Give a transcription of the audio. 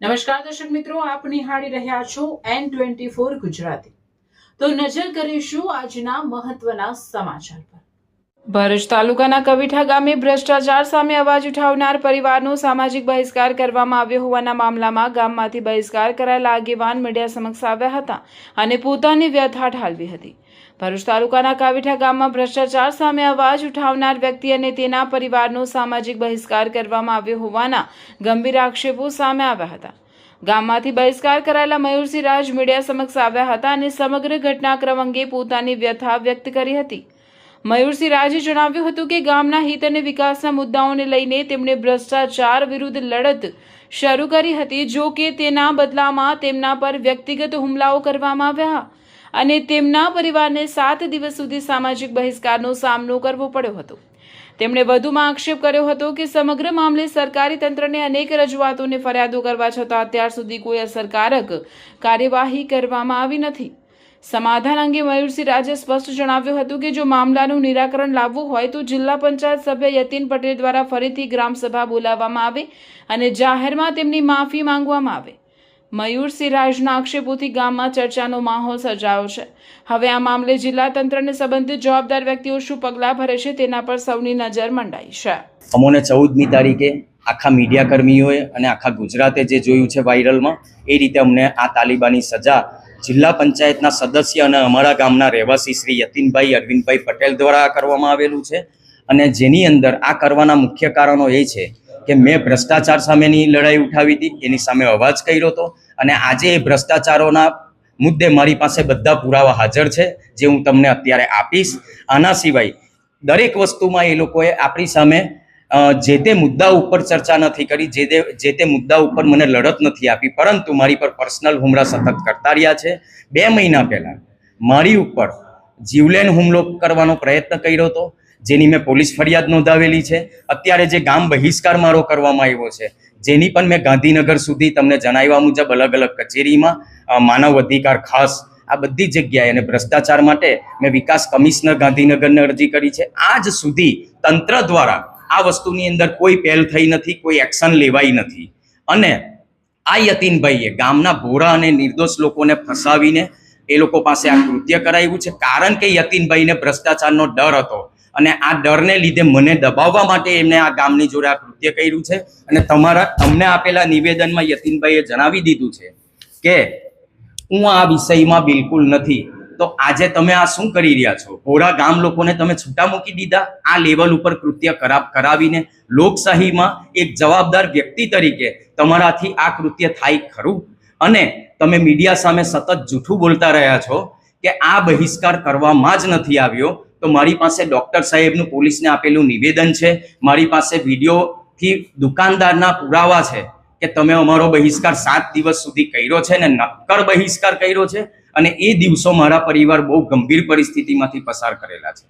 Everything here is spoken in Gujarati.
નમસ્કાર દર્શક મિત્રો, આપ નિહાળી રહ્યા છો N24 ગુજરાતી। તો નજર કરીશું આજના મહત્વના સમાચાર પર। ભરૂચ તાલુકાના કવિઠા ગામે ભ્રષ્ટાચાર સામે અવાજ ઉઠાવનાર પરિવારનો સામાજિક બહિષ્કાર કરવામાં આવ્યો હોવાના મામલામાં ગામમાંથી બહિષ્કાર કરાયેલા આગેવાન મીડિયા સમક્ષ આવ્યા હતા અને પોતાની વ્યથા ઠાલવી હતી। ભરૂચ તાલુકાના કાવીઠા ગામમાં ભ્રષ્ટાચાર સામે અવાજ ઉઠાવનાર વ્યક્તિ અને તેના પરિવારનો સામાજિક બહિષ્કાર કરવામાં આવ્યો હોવાના ગંભીર આક્ષેપો સામે આવ્યા હતા। ગામમાંથી બહિષ્કાર કરાયેલા મયુરસિંહ રાજ મીડિયા સમક્ષ આવ્યા હતા અને સમગ્ર ઘટનાક્રમ અંગે પોતાની વ્યથા વ્યક્ત કરી હતી। મયુરસિંહ રાજે જણાવ્યું હતું કે ગામના હિત અને વિકાસના મુદ્દાઓને લઈને તેમણે ભ્રષ્ટાચાર વિરુદ્ધ લડત શરૂ કરી હતી। જો કે તેના બદલામાં તેમના પર વ્યક્તિગત હુમલાઓ કરવામાં આવ્યા અને તેમના પરિવારને 7 દિવસ સુધી સામાજિક બહિષ્કારનો સામનો કરવો પડ્યો હતો। તેમણે વધુમાં આક્ષેપ કર્યો હતો કે સમગ્ર મામલે સરકારી તંત્રને અનેક રજૂઆતોને ફરિયાદો કરવા છતાં અત્યાર સુધી કોઈ અસરકારક કાર્યવાહી કરવામાં આવી નથી। સમાધાન અંગે મયુરસિંહ રાજે સ્પષ્ટ જણાવ્યું હતું કે જો મામલાનું નિરાકરણ લાવવું હોય તો જિલ્લા પંચાયત સભ્ય યતીન પટેલ દ્વારા ફરીથી ગ્રામસભા બોલાવવામાં આવે અને જાહેરમાં તેમની માફી માંગવામાં આવે। મયુરસિંહ રાજના આક્ષેપોથી ગામમાં ચર્ચાનો માહોલ સર્જાયો છે। હવે આ મામલે જિલ્લા તંત્રને સંબંધિત જવાબદાર વ્યક્તિઓ શું પગલાં ભરે છે તેના પર સૌની નજર મંડાઈ છે। અમોને 14મી તારીખે આખા મીડિયા કર્મીઓએ અને આખા ગુજરાતે જે જોયું છે વાયરલમાં, એ રીતે અમને આ તાલિબાની સજા જિલ્લા પંચાયતના સદસ્ય અને અમારા ગામના રહેવાસી શ્રી યતીનભાઈ અરવિંદભાઈ પટેલ દ્વારા કરવામાં આવેલું છે। અને જેની અંદર આ કરવાના મુખ્ય કારણો એ છે કે મેં ભ્રષ્ટાચાર સામેની લડાઈ ઉઠાવી હતી, એની સામે અવાજ કર્યો હતો અને આજે એ ભ્રષ્ટાચારોના મુદ્દે મારી પાસે બધા પુરાવા હાજર છે, જે હું તમને અત્યારે આપીશ। આના સિવાય દરેક વસ્તુમાં એ લોકોએ આપણી સામે જે તે મુદ્દા ઉપર ચર્ચા નથી કરી, જે તે મુદ્દા ઉપર મને લડત નથી આપી, પરંતુ મારી પર પર્સનલ હુમલા સતત કરતા રહ્યા છે। 2 મહિના પહેલા મારી ઉપર જીવલેણ હુમલો કરવાનો પ્રયત્ન કર્યો હતો, જેની મેં પોલીસ ફરિયાદ નોંધાવેલી છે। અત્યારે જે ગામ બહિષ્કાર મારો કરવામાં આવ્યો છે, જેની પણ મેં ગાંધીનગર સુધી તમને જણાવ્યા મુજબ અલગ અલગ કચેરીમાં, માનવ અધિકાર ખાસ આ બધી જગ્યાએ અને ભ્રષ્ટાચાર માટે મેં વિકાસ કમિશનર ગાંધીનગરને અરજી કરી છે। આજ સુધી તંત્ર દ્વારા આ વસ્તુની અંદર કોઈ પહેલ થઈ નથી, કોઈ એક્શન લેવાઈ નથી। અને આ યતીનભાઈએ ગામના ભોળા અને નિર્દોષ લોકોને ફસાવીને એ લોકો પાસે આ કૃત્ય કરાવ્યું છે, કારણ કે યતીનભાઈને ભ્રષ્ટાચારનો ડર હતો અને આ ડરને લીધે મને દબાવવા માટે એમને આ ગામની જોડે આ કૃત્ય કર્યું છે। અને તમને આપેલા નિવેદનમાં યતીનભાઈએ જણાવી દીધું છે કે હું આ વિષયમાં બિલકુલ નથી। તો આજે તમે આ શું કરી રહ્યા છો? ભોળા ગામ લોકોને તમે છૂટા મૂકી દીધા આ લેવલ ઉપર કૃત્ય કરાવીને। લોકશાહીમાં એક જવાબદાર વ્યક્તિ તરીકે તમારાથી આ કૃત્ય થાય ખરું? અને તમે મીડિયા સામે સતત જૂઠું બોલતા રહ્યા છો કે આ બહિષ્કાર કરવામાં જ નથી આવ્યો। તો મારી પાસે ડૉક્ટર સાહેબનું પોલીસને આપેલું નિવેદન છે, મારી પાસે વિડીયોથી દુકાનદારના પુરાવા છે કે તમે અમારો બહિષ્કાર 7 દિવસ સુધી કર્યો છે ને નક્કર બહિષ્કાર કર્યો છે, અને એ દિવસો મારા પરિવાર બહુ ગંભીર પરિસ્થિતિમાંથી પસાર કરેલા છે।